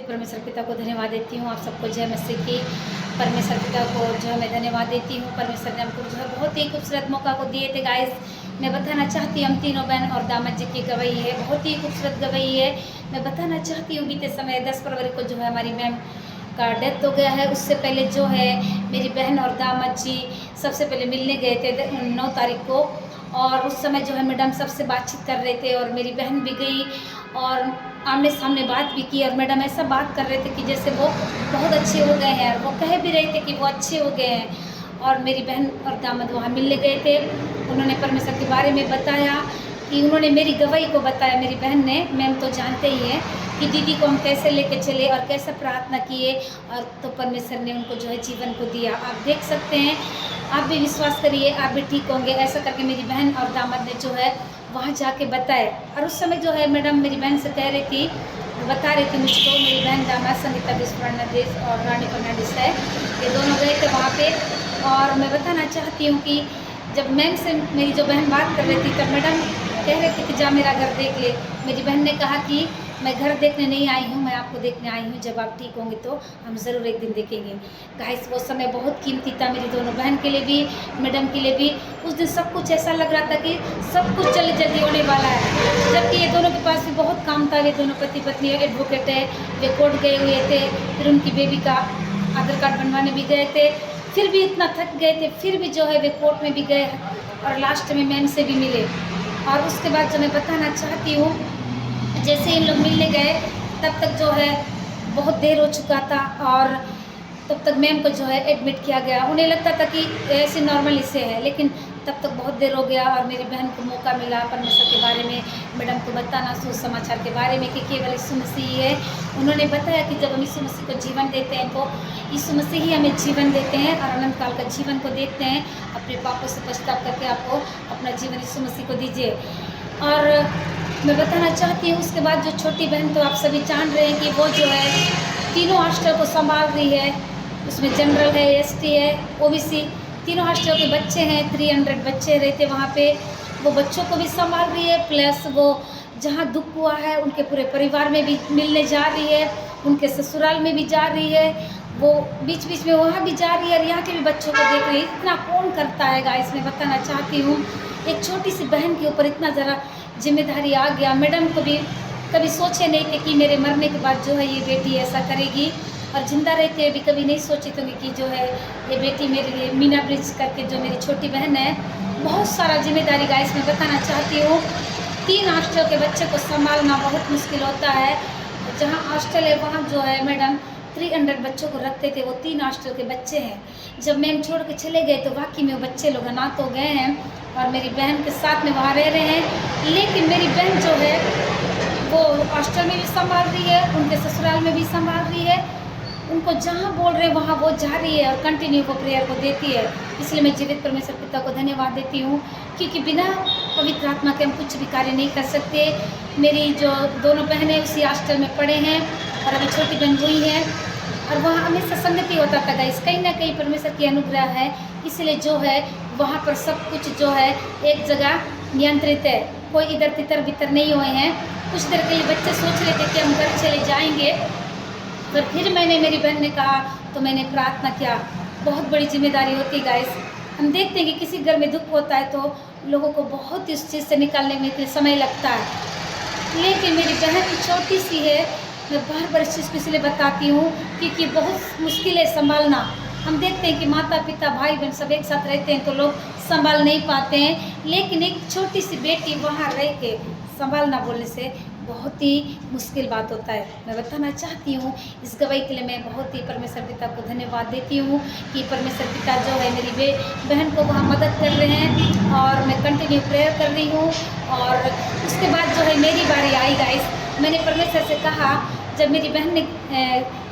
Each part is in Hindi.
जीवित परमेश्वर पिता को धन्यवाद देती हूँ। आप सबको जय मसीह की। परमेश्वर पिता को जो है मैं धन्यवाद देती हूँ। परमेश्वर ने हमको जो है बहुत ही खूबसूरत मौका को दिए थे गाइस। मैं बताना चाहती हूँ हम तीनों बहन और दामाद जी की गवाही है, बहुत ही खूबसूरत गवाही है। मैं बताना चाहती हूँ बीते समय 10 फरवरी को जो है हमारी मैम का डेथ हो गया है। उससे पहले जो है मेरी बहन और दामाद जी सबसे पहले मिलने गए थे 9 तारीख को, और उस समय जो है मैडम सबसे बातचीत कर रहे थे और मेरी बहन भी गई और आमने सामने बात भी की, और मैडम ऐसा बात कर रहे थे कि जैसे वो बहुत अच्छे हो गए हैं, और वो कह भी रहे थे कि वो अच्छे हो गए हैं। और मेरी बहन और दामाद वहाँ मिलने गए थे। उन्होंने परमेश्वर के बारे में बताया कि उन्होंने मेरी गवाही को बताया। मेरी बहन ने, मैम तो जानते ही हैं कि दीदी को हम कैसे लेके चले और कैसे प्रार्थना किए, और तो परमेश्वर ने उनको जो है जीवन को दिया। आप देख सकते हैं, आप भी विश्वास करिए, आप भी ठीक होंगे। ऐसा करके मेरी बहन और दामाद ने जो है वहाँ जाके बताए। और उस समय जो है मैडम मेरी बहन से कह रही थी, बता रही थी मुझको, मेरी बहन दामाद संगीता फर्नांडिस और रानी फर्नांडिस है, ये दोनों गए थे वहाँ पे। और मैं बताना चाहती हूँ कि जब मैम से मेरी जो बहन बात कर रही थी तब मैडम कह रहे थे कि जा मेरा घर देख ले। मेरी बहन ने कहा कि मैं घर देखने नहीं आई हूँ, मैं आपको देखने आई हूँ। जब आप ठीक होंगे तो हम ज़रूर एक दिन देखेंगे। गाइस वो समय बहुत कीमती था मेरी दोनों बहन के लिए भी, मैडम के लिए भी। उस दिन सब कुछ ऐसा लग रहा था कि सब कुछ जल्दी होने वाला है, जबकि ये दोनों के पास भी बहुत काम था। वे दोनों पति पत्नी एडवोकेट है, वे कोर्ट गए हुए थे, फिर उनकी बेबी का आधार कार्ड बनवाने भी गए थे। फिर भी इतना थक गए थे, फिर भी जो है वे कोर्ट में भी गए और लास्ट में मैम से भी मिले। और उसके बाद जो मैं बताना चाहती हूँ, जैसे इन लोग मिलने गए तब तक जो है बहुत देर हो चुका था, और तब तक मैम को जो है एडमिट किया गया। उन्हें लगता था कि ऐसे नॉर्मल इससे है, लेकिन तब तक बहुत देर हो गया। और मेरी बहन को मौका मिला परमेश्वर के बारे में, मैडम को बताना सुसमाचार के बारे में कि केवल यीशु मसीह ही है। उन्होंने बताया कि जब हम यीशु मसीह को जीवन देते हैं तो यीशु मसीह ही हमें जीवन देते हैं और अनंत काल का जीवन को देते हैं। अपने पापों से पश्चाताप करके आपको अपना जीवन यीशु मसीह को दीजिए। और मैं बताना चाहती हूँ उसके बाद जो छोटी बहन, तो आप सभी जान रहे हैं कि वो जो है तीनों हॉस्टल को संभाल रही है। उसमें जनरल है, एसटी है, ओबीसी, तीनों हॉस्टल के बच्चे हैं। 300 बच्चे रहते वहाँ पे, वो बच्चों को भी संभाल रही है, प्लस वो जहाँ दुख हुआ है उनके पूरे परिवार में भी मिलने जा रही है, उनके ससुराल में भी जा रही है, वो बीच बीच में वहाँ भी जा रही है और यहाँ के भी बच्चों को देख रही है। इतना कौन करता है गाइस, मैं बताना चाहती हूँ एक छोटी सी बहन के ऊपर इतना ज़रा जिम्मेदारी आ गया। मैडम को भी कभी सोचे नहीं थे कि मेरे मरने के बाद जो है ये बेटी ऐसा करेगी, और जिंदा रहते भी कभी नहीं सोची थी कि जो है ये बेटी मेरे लिए, मीना ब्रिज करके जो मेरी छोटी बहन है, बहुत सारा जिम्मेदारी गाइस मैं बताना चाहती हूँ। 3 हॉस्टल के बच्चे को संभालना बहुत मुश्किल होता है। जहाँ हॉस्टल है वहाँ जो है मैडम 300 बच्चों को रखते थे, वो 3 हॉस्टल के बच्चे हैं। जब मैम छोड़ के चले गए तो वाकई में वो बच्चे लोग अनाथ हो गए हैं और मेरी बहन के साथ में वहाँ रह रहे हैं। लेकिन मेरी बहन जो है वो हॉस्टल में भी संभाल रही है, उनके ससुराल में भी संभाल रही है। उनको जहाँ बोल रहे हैं वहाँ वो जा रही है और कंटिन्यू वो प्रेयर को देती है। इसलिए मैं जीवित परमेश्वर पिता को धन्यवाद देती हूँ, क्योंकि बिना पवित्र आत्मा के हम कुछ भी कार्य नहीं कर सकते। मेरी जो दोनों बहनें उसी हॉस्टल में पढ़े हैं और अभी छोटी बहन हुई है, और वहाँ हमेशा संगति होता था गाइस। कहीं ना कहीं परमेश्वर की अनुग्रह है, इसलिए जो है वहाँ पर सब कुछ जो है एक जगह नियंत्रित है, कोई इधर तितर बितर नहीं हुए हैं। कुछ देर के लिए बच्चे सोच रहे थे कि हम घर चले जाएंगे, पर फिर मैंने, मेरी बहन ने कहा तो मैंने प्रार्थना किया। बहुत बड़ी जिम्मेदारी होती है गाइस। हम देखते हैं कि किसी घर में दुख होता है तो लोगों को बहुत इस चीज़ से निकालने में समय लगता है, लेकिन मेरी बहन छोटी सी है। मैं बार बार इस चीज़ को इसलिए बताती हूँ क्योंकि बहुत मुश्किल है संभालना। हम देखते हैं कि माता पिता भाई बहन सब एक साथ रहते हैं तो लोग संभाल नहीं पाते हैं, लेकिन एक छोटी सी बेटी वहाँ रह के संभालना बोलने से बहुत ही मुश्किल बात होता है। मैं बताना चाहती हूँ इस गवाही के लिए मैं बहुत ही परमेश्वर पिता को धन्यवाद देती हूँ कि परमेश्वर पिता जो है मेरी बहन को वहाँ मदद कर रहे हैं और मैं कंटिन्यू प्रेयर कर रही हूँ। और उसके बाद जो है मेरी बारी आई गाइस। मैंने परमेश्वर से कहा, जब मेरी बहन ने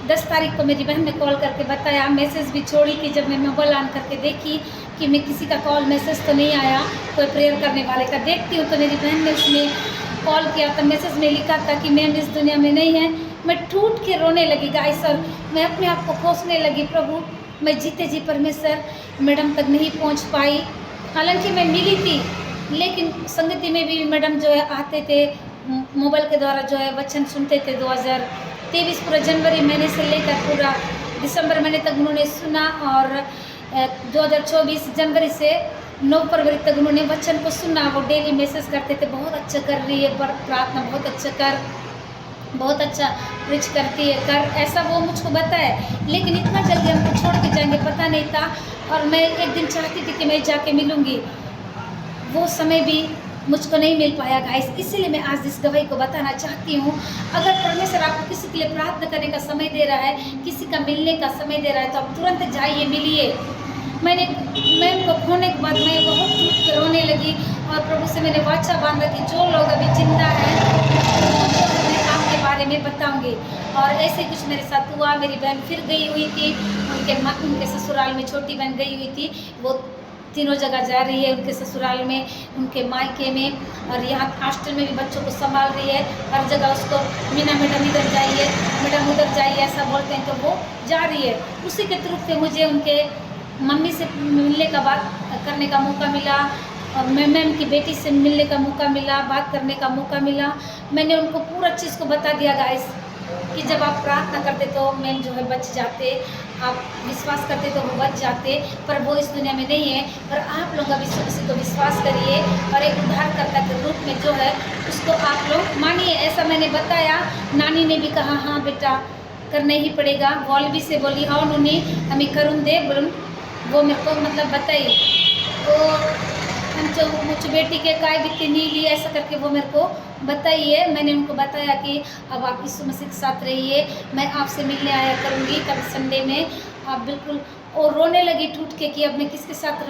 10 तारीख को मेरी बहन ने कॉल करके बताया, मैसेज भी छोड़ी थी। जब मैं मोबाइल ऑन करके देखी कि मैं किसी का कॉल मैसेज तो नहीं आया कोई प्रेयर करने वाले का, देखती हूँ तो मेरी बहन ने उसमें कॉल किया था, मैसेज में लिखा था कि मैम इस दुनिया में नहीं है। मैं टूट के रोने लगी गाइस और मैं अपने आप को कोसने लगी, प्रभु मैं जीते जी परमेश्वर मैडम तक नहीं पहुंच पाई। हालांकि मैं मिली थी, लेकिन संगति में भी मैडम जो है आते थे, मोबाइल के द्वारा जो है वचन सुनते थे। 23 पूरा जनवरी महीने से लेकर पूरा दिसंबर महीने तक उन्होंने सुना, और 2024 जनवरी से 9 फरवरी तक उन्होंने वचन को सुना। वो डेली मैसेज करते थे, बहुत अच्छा कर रही है, पर प्रार्थना बहुत अच्छा कर, बहुत अच्छा प्रीच करती है कर, ऐसा वो मुझको बताए। लेकिन इतना जल्दी हमको छोड़ के जाएंगे पता नहीं था, और मैं एक दिन चाहती थी कि मैं जाके मिलूँगी, वो समय भी मुझको नहीं मिल पाया गाइस। इसीलिए मैं आज इस गवाही को बताना चाहती हूँ। अगर परमेश्वर आपको किसी के लिए प्रार्थना करने का समय दे रहा है, किसी का मिलने का समय दे रहा है, तो आप तुरंत जाइए, मिलिए। मैं उनको खोने के बाद मैं बहुत टूट के रोने लगी, और प्रभु से मैंने वाचा बांधा कि जो लोग अभी जिंदा हैं मैं आपके बारे में बताऊंगी। और ऐसे कुछ मेरे साथ हुआ। मेरी बहन फिर गई हुई थी, उनके ससुराल में छोटी बहन गई हुई थी, वो तीनों जगह जा रही है, उनके ससुराल में, उनके मायके में, और यहाँ हॉस्टल में भी बच्चों को संभाल रही है। हर जगह उसको मीना मैडम इधर जाइए, मैडम उधर जाइए ऐसा बोलते हैं, तो वो जा रही है। उसी के थ्रू से मुझे उनके मम्मी से मिलने का बात करने का मौका मिला, और मैम की बेटी से मिलने का मौका मिला, बात करने का मौका मिला। मैंने उनको पूरा चीज़ को बता दिया गाइस कि जब आप प्रार्थना करते तो मैम जो है बच जाते, आप विश्वास करते तो वो बच जाते, पर वो इस दुनिया में नहीं है। पर आप लोग अभी किसी को विश्वास करिए, और एक उद्धारकर्ता के रूप में जो है उसको आप लोग मानिए, ऐसा मैंने बताया। नानी ने भी कहा हाँ बेटा करना ही पड़ेगा। वॉल्वी से बोली हाँ नूनी हमें करूँ दे, बोलूँ वो मेरे को मतलब बताइए, वो हम जो मुझ बेटी के काय बीती नहीं ली ऐसा करके वो मेरे को बताइए। मैंने उनको बताया कि अब आप यीशु मसीह के साथ रहिए, मैं आपसे मिलने आया करूँगी कभी संडे में। आप बिल्कुल, और रोने लगी टूट के कि अब मैं किसके साथ